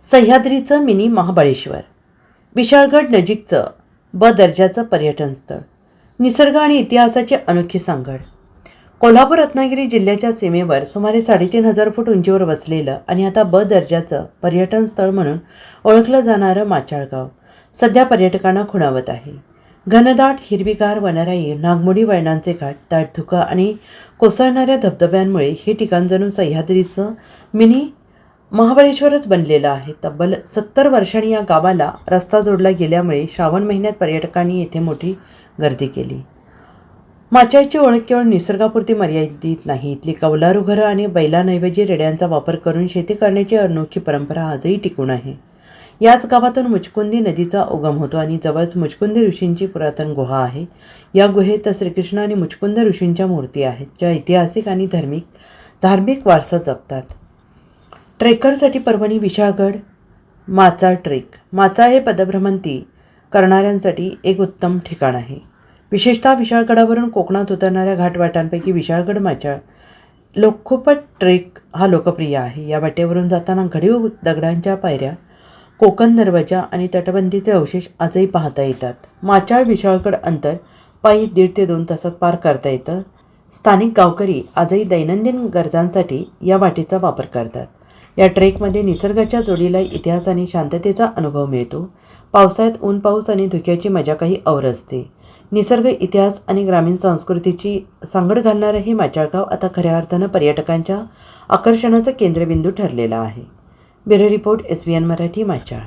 सह्याद्रीचं mini Mahabaleshwar, Vishalgad नजीकचं दर्जाचं पर्यटन स्थळ, निसर्ग आणि इतिहासाची अनोखी सांगड. कोल्हापूर रत्नागिरी जिल्ह्याच्या सीमेवर सुमारे 3,500 फूट उंचीवर वसलेलं आणि आता दर्जाचं पर्यटन स्थळ म्हणून ओळखलं जाणारं माचाळगाव सध्या पर्यटकांना खुणावत आहे. घनदाट हिरवीगार वनराई, नागमोडी वळणांचे घाट, दाट धुकं आणि कोसळणाऱ्या धबधब्यांमुळे हे ठिकाण जणू सह्याद्रीचं मिनी महाबळेश्वरच बनलेलं आहे. तब्बल 70 वर्षांनी या गावाला रस्ता जोडला गेल्यामुळे श्रावण महिन्यात पर्यटकांनी येथे मोठी गर्दी केली. माचाळची ओळख केवळ निसर्गापुरती मर्यादित नाही. इथली कौलारू घरं आणि बैलांऐवजी रेड्यांचा वापर करून शेती करण्याची अनोखी परंपरा आजही टिकून आहे. याच गावातून मुचकुंदी नदीचा उगम होतो आणि जवळच मुचकुंदी ऋषींची पुरातन गुहा आहे. या गुहेत श्रीकृष्ण आणि मुचकुंद ऋषींच्या मूर्ती आहेत, ज्या ऐतिहासिक आणि धार्मिक वारसा जपतात. ट्रेकरसाठी परभणी विशाळगड माचाळ ट्रेक. माचाळ हे पदभ्रमंती करणाऱ्यांसाठी एक उत्तम ठिकाण आहे. विशेषतः विशाळगडावरून कोकणात उतरणाऱ्या घाटवाटांपैकी विशाळगड माचाळ लोकखोपट ट्रेक हा लोकप्रिय आहे. या वाटेवरून जाताना घडीव दगडांच्या पायऱ्या, कोकण दरवाजा आणि तटबंदीचे अवशेष आजही पाहता येतात. माचाळ विशाळगड अंतर पायी 1.5 ते 2 तासात पार करता येतं. स्थानिक गावकरी आजही दैनंदिन गरजांसाठी या वाटेचा वापर करतात. या ट्रेकमध्ये निसर्गाच्या जोडीला इतिहास आणि शांततेचा अनुभव मिळतो. पावसाळ्यात ऊन, पाऊस आणि धुक्याची मजा काही और असते. निसर्ग, इतिहास आणि ग्रामीण संस्कृतीची सांगड घालणारं हे माचाळगाव आता खऱ्या अर्थानं पर्यटकांच्या आकर्षणाचं केंद्रबिंदू ठरलेलं आहे. Bureau report, SVN Marathi, Machal.